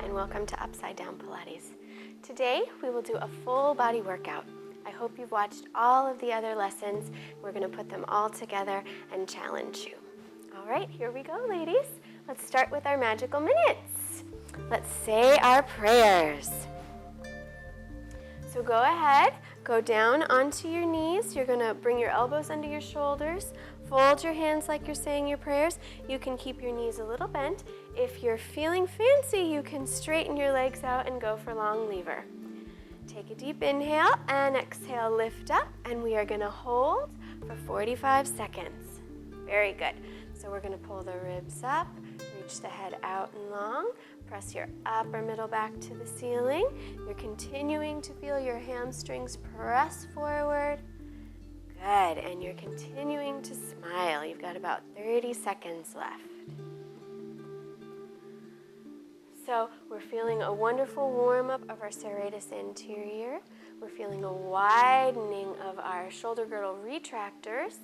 and welcome to Upside Down Pilates. Today we will do a full body workout. I hope you've watched all of the other lessons. We're going to put them all together and challenge you. All right, here we go, ladies. Let's start with our magical minutes. Let's say our prayers. So go ahead, go down onto your knees. You're going to bring your elbows under your shoulders. Fold your hands like you're saying your prayers. You can keep your knees a little bent. If you're feeling fancy, you can straighten your legs out and go for long lever. Take a deep inhale and exhale, lift up, and we are going to hold for 45 seconds. Very good. So we're going to pull the ribs up, reach the head out and long, press your upper middle back to the ceiling. You're continuing to feel your hamstrings press forward. Good, and you're continuing to smile. You've got about 30 seconds left. So we're feeling a wonderful warm-up of our serratus anterior. We're feeling a widening of our shoulder girdle retractors,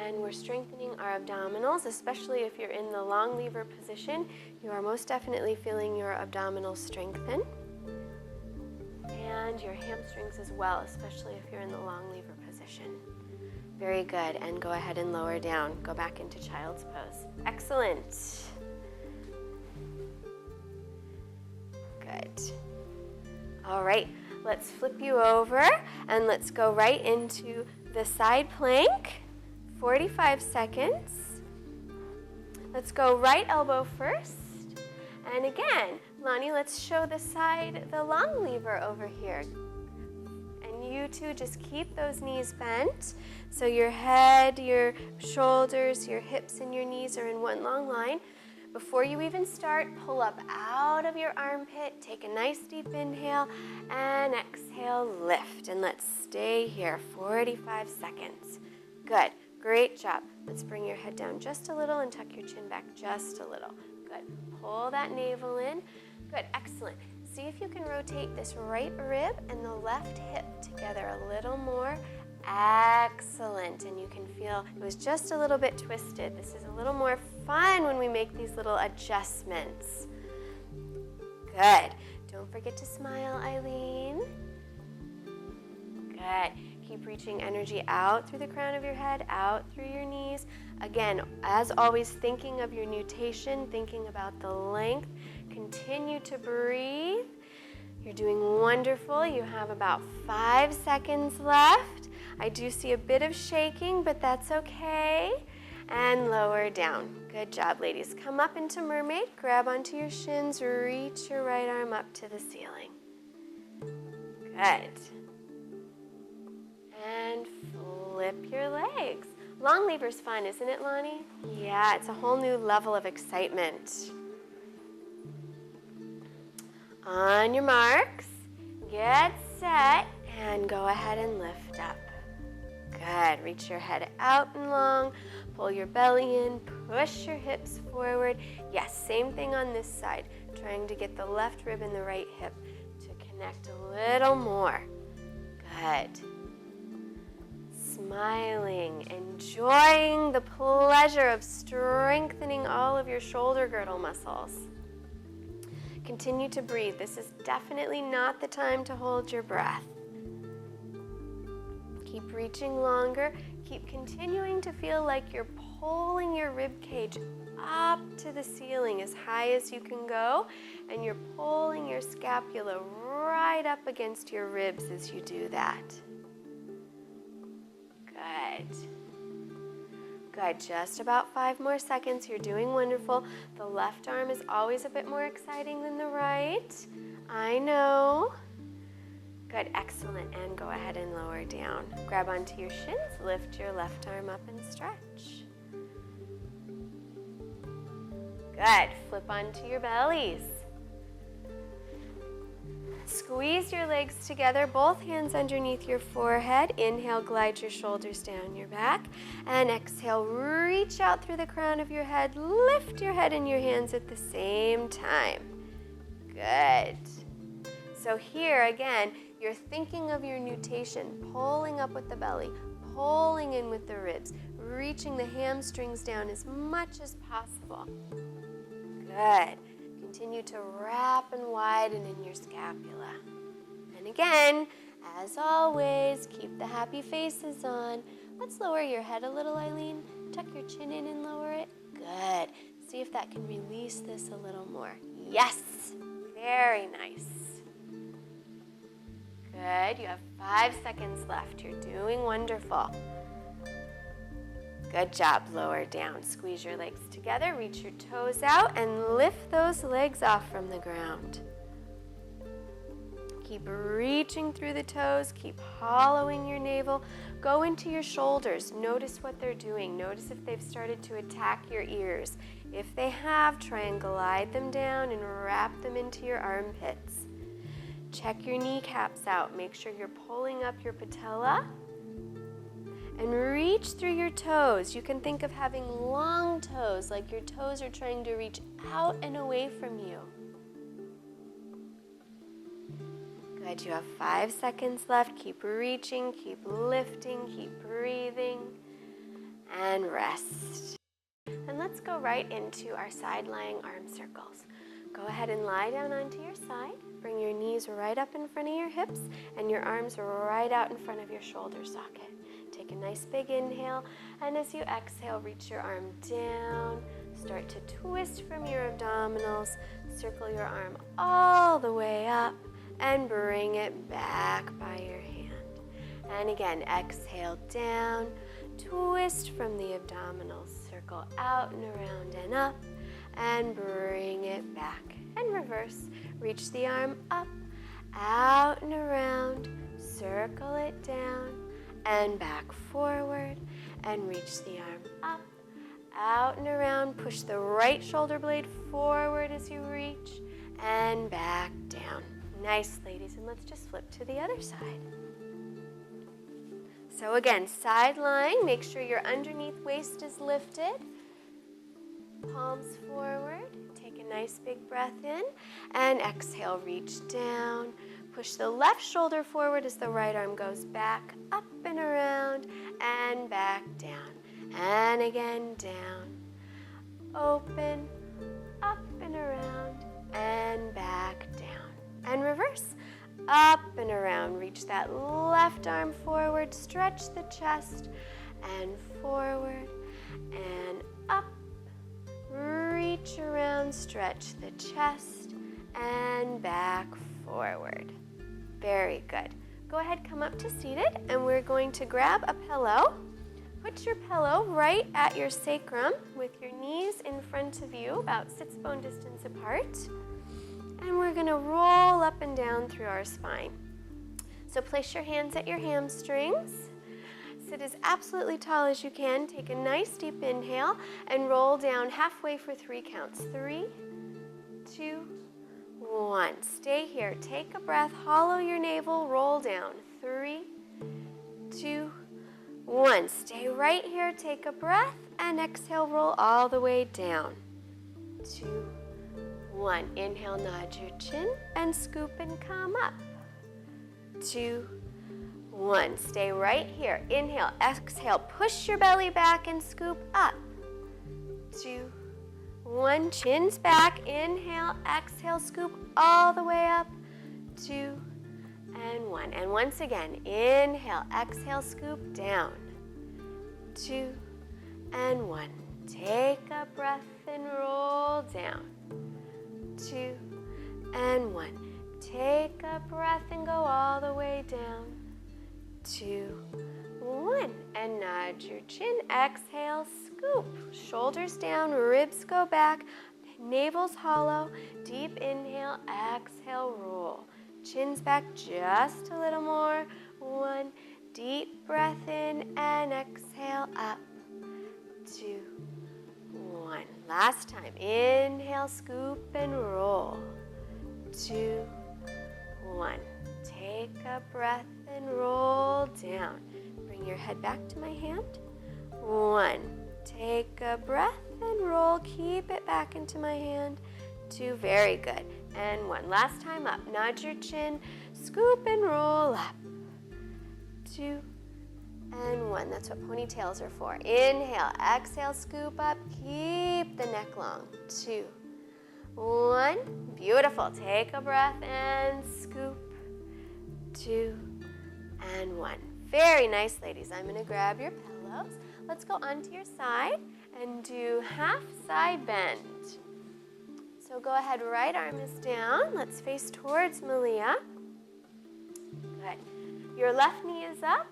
and we're strengthening our abdominals, especially if you're in the long lever position. You are most definitely feeling your abdominals strengthen, and your hamstrings as well, especially if you're in the long lever position. Very good, and go ahead and lower down. Go back into child's pose. Excellent. Good. All right, let's flip you over and let's go right into the side plank. 45 seconds. Let's go right elbow first. And again, Lonnie, let's show the long lever over here. And you two just keep those knees bent. So your head, your shoulders, your hips, and your knees are in one long line. Before you even start, pull up out of your armpit, take a nice deep inhale, and exhale, lift. And let's stay here, 45 seconds. Good, great job. Let's bring your head down just a little and tuck your chin back just a little. Good, pull that navel in. Good, excellent. See if you can rotate this right rib and the left hip together a little more. Excellent, and you can feel it was just a little bit twisted. This is a little more fun when we make these little adjustments. Good. Don't forget to smile, Eileen. Good. Keep reaching energy out through the crown of your head, out through your knees. Again, as always, thinking of your nutation, thinking about the length. Continue to breathe. You're doing wonderful. You have about 5 seconds left. I do see a bit of shaking, but that's okay. And lower down. Good job, ladies. Come up into mermaid, grab onto your shins, reach your right arm up to the ceiling. Good. And flip your legs. Long lever's fun, isn't it, Lonnie? Yeah, it's a whole new level of excitement. On your marks, get set, and go ahead and lift up. Good. Reach your head out and long. Pull your belly in. Push your hips forward. Yes, same thing on this side. Trying to get the left rib and the right hip to connect a little more. Good. Smiling, enjoying the pleasure of strengthening all of your shoulder girdle muscles. Continue to breathe. This is definitely not the time to hold your breath. Keep reaching longer. Keep continuing to feel like you're pulling your rib cage up to the ceiling as high as you can go, and you're pulling your scapula right up against your ribs as you do that. Good. Good. Just about 5 more seconds. You're doing wonderful. The left arm is always a bit more exciting than the right. I know. Good, excellent, and go ahead and lower down. Grab onto your shins, lift your left arm up and stretch. Good, flip onto your bellies. Squeeze your legs together, both hands underneath your forehead. Inhale, glide your shoulders down your back. And exhale, reach out through the crown of your head. Lift your head and your hands at the same time. Good. So here, again, you're thinking of your nutation, pulling up with the belly, pulling in with the ribs, reaching the hamstrings down as much as possible. Good. Continue to wrap and widen in your scapula. And again, as always, keep the happy faces on. Let's lower your head a little, Eileen. Tuck your chin in and lower it. Good. See if that can release this a little more. Yes. Very nice. Good. You have 5 seconds left. You're doing wonderful. Good job. Lower down. Squeeze your legs together. Reach your toes out and lift those legs off from the ground. Keep reaching through the toes. Keep hollowing your navel. Go into your shoulders. Notice what they're doing. Notice if they've started to attack your ears. If they have, try and glide them down and wrap them into your armpits. Check your kneecaps out. Make sure you're pulling up your patella. And reach through your toes. You can think of having long toes, like your toes are trying to reach out and away from you. Good, you have 5 seconds left. Keep reaching, keep lifting, keep breathing, and rest. And let's go right into our side lying arm circles. Go ahead and lie down onto your side. Bring your knees right up in front of your hips and your arms right out in front of your shoulder socket. Take a nice big inhale, and as you exhale, reach your arm down. Start to twist from your abdominals. Circle your arm all the way up and bring it back by your hand. And again, exhale down, twist from the abdominals, circle out and around and up, and bring it back. And reverse, reach the arm up, out and around, circle it down, and back forward, and reach the arm up, out and around. Push the right shoulder blade forward as you reach, and back down. Nice, ladies, and let's just flip to the other side. So again, side lying, make sure your underneath waist is lifted. Palms forward, take a nice big breath in, and exhale, reach down. Push the left shoulder forward as the right arm goes back, up and around, and back down. And again, down. Open, up and around, and back down. And reverse, up and around. Reach that left arm forward, stretch the chest, and forward, and up. Reach around, stretch the chest, and back forward. Very good. Go ahead, come up to seated, and we're going to grab a pillow. Put your pillow right at your sacrum with your knees in front of you, about 6 bone distance apart. And we're going to roll up and down through our spine. So place your hands at your hamstrings. Sit as absolutely tall as you can. Take a nice deep inhale and roll down halfway for 3 counts. 3, 2, 1. Stay here. Take a breath. Hollow your navel. Roll down. 3, 2, 1. Stay right here. Take a breath and exhale. Roll all the way down. 2, 1. Inhale, nod your chin and scoop and come up. 2, 1. Stay right here. Inhale, exhale. Push your belly back and scoop up. 2, 1. Chins back. Inhale, exhale, scoop all the way up. 2, and 1. And once again, inhale, exhale, scoop down. 2, and 1. Take a breath and roll down. 2, and 1. Take a breath and go all the way down. 2, 1. And nod your chin. Exhale, scoop. Shoulders down, ribs go back, navel's hollow. Deep inhale, exhale, roll. Chin's back just a little more. 1. Deep breath in and exhale up. 2, 1. Last time. Inhale, scoop and roll. 2, 1. Take a breath and roll down. Bring your head back to my hand. 1. Take a breath and roll. Keep it back into my hand. 2. Very good. And 1. Last time up. Nod your chin. Scoop and roll up. 2, and 1. That's what ponytails are for. Inhale, exhale, scoop up. Keep the neck long. 2, 1. Beautiful. Take a breath and scoop. 2 and 1. Very nice, ladies. I'm going to grab your pillows. Let's go onto your side and do half side bend. So go ahead, right arm is down. Let's face towards Malia. Good. Your left knee is up,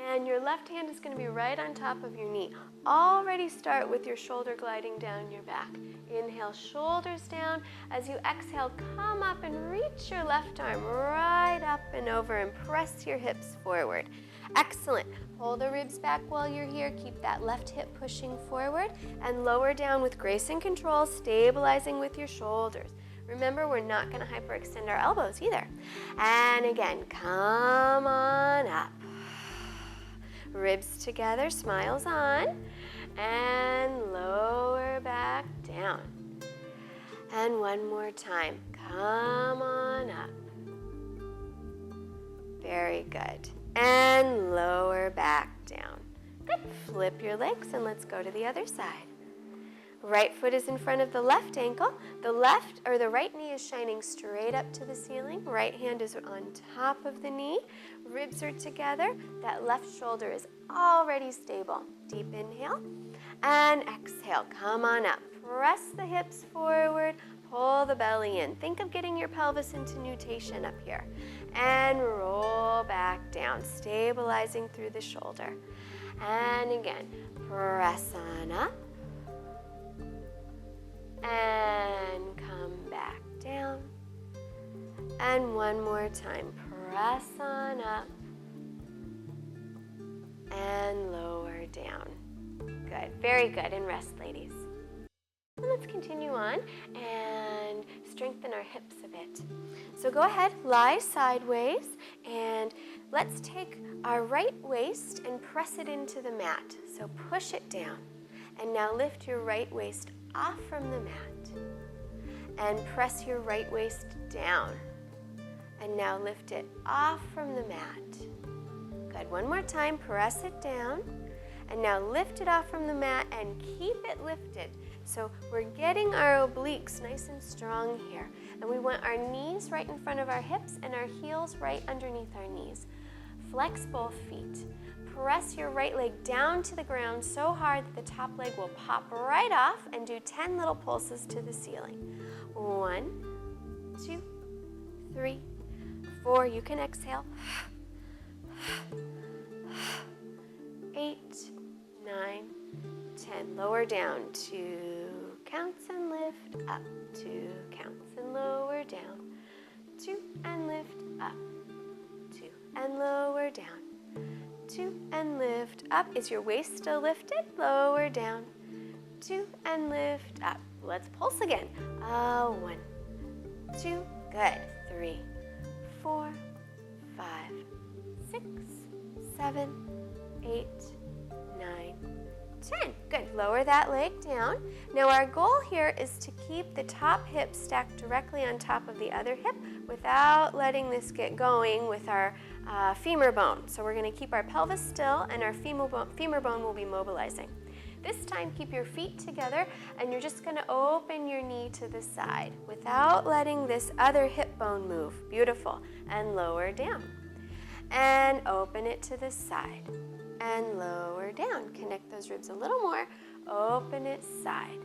and your left hand is going to be right on top of your knee. Already start with your shoulder gliding down your back. Inhale, shoulders down. As you exhale, come up and reach your left arm right up and over and press your hips forward. Excellent. Pull the ribs back while you're here. Keep that left hip pushing forward and lower down with grace and control, stabilizing with your shoulders. Remember, we're not going to hyperextend our elbows either. And again, come on up. Ribs together, smiles on, and lower back down. And one more time, come on up. Very good. And lower back down. Good. Flip your legs and let's go to the other side. Right foot is in front of the left ankle. The right knee is shining straight up to the ceiling. Right hand is on top of the knee. Ribs are together. That left shoulder is already stable. Deep inhale and exhale. Come on up. Press the hips forward. Pull the belly in. Think of getting your pelvis into nutation up here. And roll back down, stabilizing through the shoulder. And again, press on up. And come back down. And one more time, press on up and lower down. Good, very good, and rest, ladies. And let's continue on and strengthen our hips a bit. So go ahead, lie sideways, and let's take our right waist and press it into the mat. So push it down, and now lift your right waist off from the mat and press your right waist down, and now lift it off from the mat. Good. One more time, press it down, and now lift it off from the mat and keep it lifted. So we're getting our obliques nice and strong here, and we want our knees right in front of our hips and our heels right underneath our knees. Flex both feet. Press your right leg down to the ground so hard that the top leg will pop right off, and do 10 little pulses to the ceiling. 1, 2, 3, 4. You can exhale. 8, 9, 10. Lower down. 2 counts and lift up. 2 counts and lower down. 2 and lift up. 2 and lower down. 2 and lift up. Is your waist still lifted? Lower down. 2 and lift up. Let's pulse again. 1, 2, good. 3, 4, 5, 6, 7, 8, 9, 10. Good. Lower that leg down. Now our goal here is to keep the top hip stacked directly on top of the other hip without letting this get going with our femur bone. So we're going to keep our pelvis still, and our femur bone will be mobilizing. This time, keep your feet together, and you're just going to open your knee to the side without letting this other hip bone move. Beautiful. And lower down. And open it to the side. And lower down. Connect those ribs a little more. Open it side.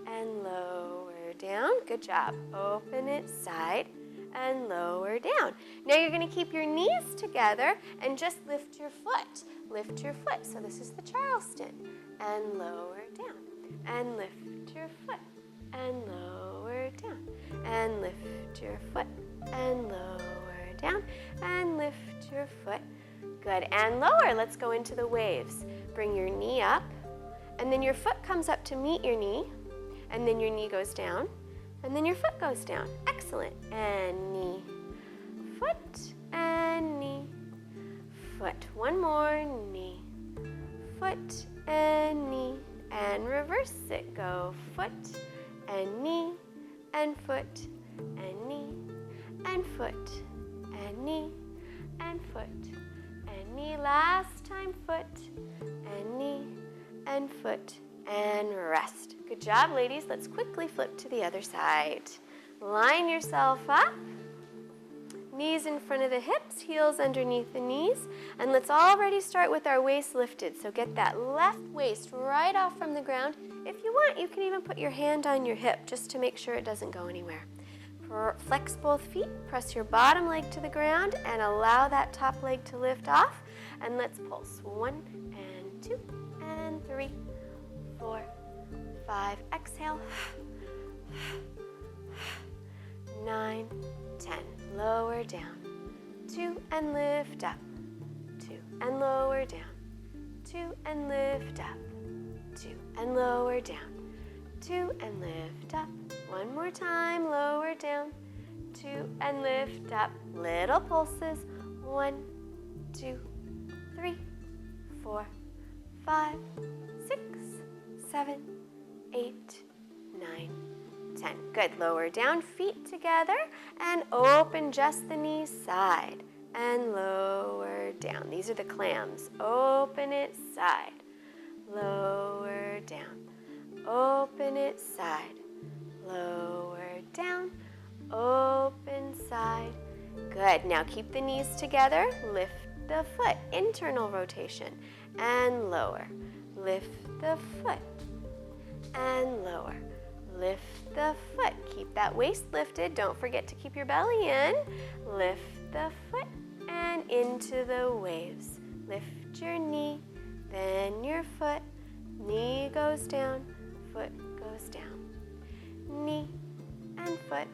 And lower down. Good job. Open it side. And lower down. Now you're going to keep your knees together and just lift your foot. Lift your foot. So this is the Charleston. And lower down. And lift your foot. And lower down. And lift your foot. And lower down. And lift your foot. Good. And lower. Let's go into the waves. Bring your knee up. And then your foot comes up to meet your knee. And then your knee goes down. And then your foot goes down. Excellent. And knee, foot, and knee, foot. One more. Knee, foot, and knee. And reverse it. Go foot, and knee, and foot, and knee, and foot, and knee, and foot, and knee. Last time, foot, and knee, and foot, and rest. Good job, ladies. Let's quickly flip to the other side. Line yourself up. Knees in front of the hips, heels underneath the knees. And let's already start with our waist lifted. So get that left waist right off from the ground. If you want, you can even put your hand on your hip just to make sure it doesn't go anywhere. Flex both feet, press your bottom leg to the ground, and allow that top leg to lift off. And let's pulse. 1 and 2 and 3, 4, 5. Exhale. 9, 10. Lower down. 2 and lift up. 2 and lower down. 2 and lift up. 2 and lower down. 2 and lift up. One more time, lower down. 2 and lift up. Little pulses. 1, 2, 3, 4, 5, 6, 7, 8, 9, 10. Good. Lower down, feet together, and open just the knees side and lower down. These are the clams. Open it side. Lower down. Open it side. Lower down. Open side. Good. Now keep the knees together. Lift the foot. Internal rotation. And lower. Lift the foot. And lower. Lift the foot. Keep that waist lifted. Don't forget to keep your belly in. Lift the foot and into the waves. Lift your knee, then your foot. Knee goes down, foot goes down. Knee and foot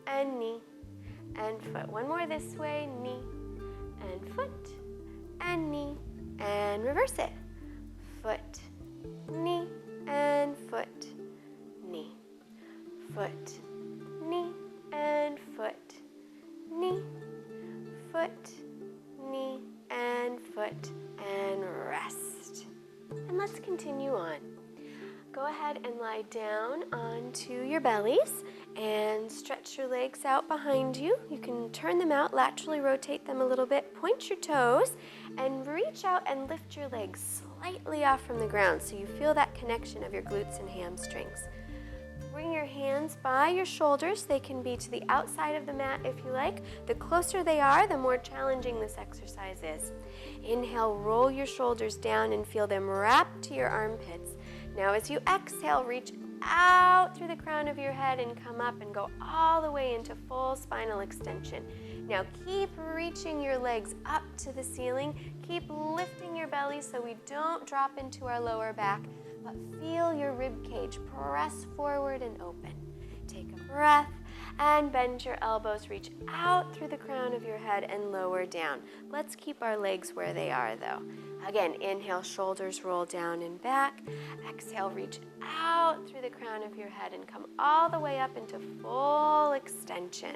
and knee and foot. One more this way. Knee and foot and knee and reverse it. Foot, knee and foot. Knee, foot, knee, and foot, knee, foot, knee, and foot, and rest. And let's continue on. Go ahead and lie down onto your bellies and stretch your legs out behind you. You can turn them out, laterally rotate them a little bit, point your toes, and reach out and lift your legs slightly off from the ground so you feel that connection of your glutes and hamstrings. Bring your hands by your shoulders. They can be to the outside of the mat if you like. The closer they are, the more challenging this exercise is. Inhale, roll your shoulders down and feel them wrap to your armpits. Now as you exhale, reach out through the crown of your head and come up and go all the way into full spinal extension. Now keep reaching your legs up to the ceiling. Keep lifting your belly so we don't drop into our lower back. But feel your rib cage press forward and open. Take a breath and bend your elbows. Reach out through the crown of your head and lower down. Let's keep our legs where they are though. Again, inhale, shoulders roll down and back. Exhale, reach out through the crown of your head and come all the way up into full extension.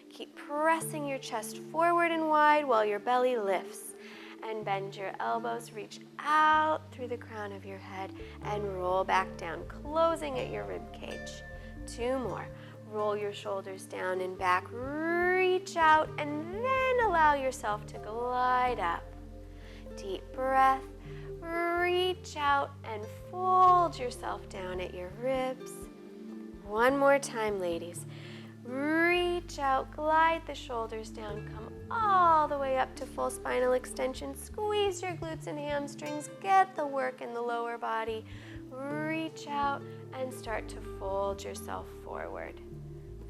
Keep pressing your chest forward and wide while your belly lifts. And bend your elbows, reach out through the crown of your head and roll back down, closing at your rib cage. 2 more. Roll your shoulders down and back, reach out, and then allow yourself to glide up. Deep breath, reach out and fold yourself down at your ribs. One more time, ladies. Reach out, glide the shoulders down, come all the way up to full spinal extension. Squeeze your glutes and hamstrings, get the work in the lower body. Reach out and start to fold yourself forward.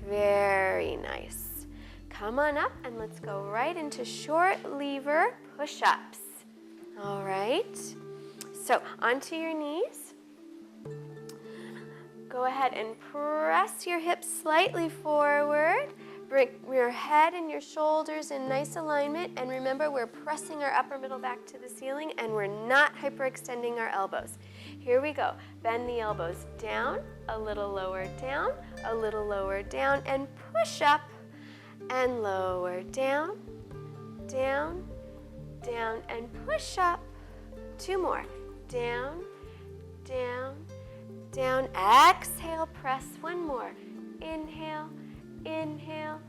Very nice. Come on up and let's go right into short lever push-ups. All right, so onto your knees. Go ahead and press your hips slightly forward. Bring your head and your shoulders in nice alignment. And remember, we're pressing our upper middle back to the ceiling and we're not hyperextending our elbows. Here we go. Bend the elbows down, a little lower down, a little lower down, and push up and lower down, down, down, and push up. 2 more. Down, down, down. Exhale, press. 1 more. Inhale, inhale,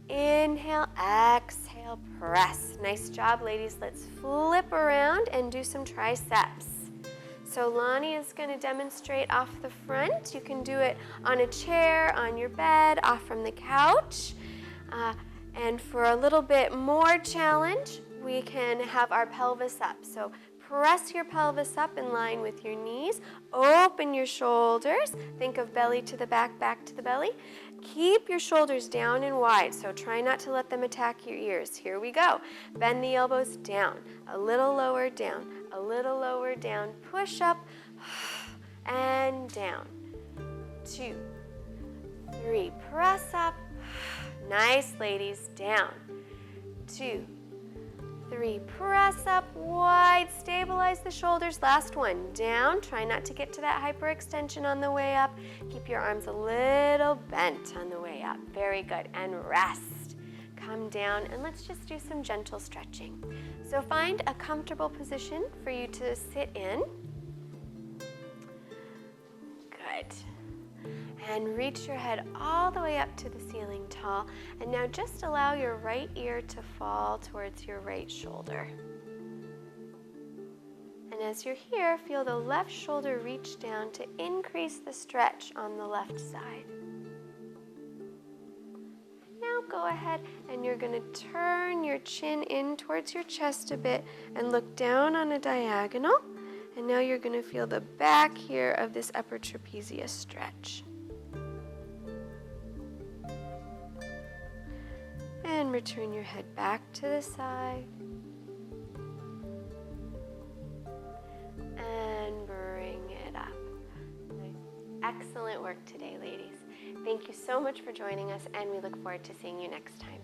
inhale, exhale, press. Nice job, ladies. Let's flip around and do some triceps. So Lonnie is going to demonstrate off the front. You can do it on a chair, on your bed, off from the couch. And for a little bit more challenge, we can have our pelvis up. So press your pelvis up in line with your knees. Open your shoulders. Think of belly to the back, back to the belly. Keep your shoulders down and wide, so try not to let them attack your ears. Here we go. Bend the elbows down, a little lower down, a little lower down. Push up and down. 2, 3, press up. Nice, ladies, down. 2, 3, press up wide, stabilize the shoulders. Last one, down. Try not to get to that hyperextension on the way up. Keep your arms a little bent on the way up. Very good, and rest. Come down, and let's just do some gentle stretching. So find a comfortable position for you to sit in. Good. And reach your head all the way up to the ceiling tall. And now just allow your right ear to fall towards your right shoulder. And as you're here, feel the left shoulder reach down to increase the stretch on the left side. Now go ahead and you're going to turn your chin in towards your chest a bit and look down on a diagonal. And now you're going to feel the back here of this upper trapezius stretch. And return your head back to the side. And bring it up. Nice. Excellent work today, ladies. Thank you so much for joining us, and we look forward to seeing you next time.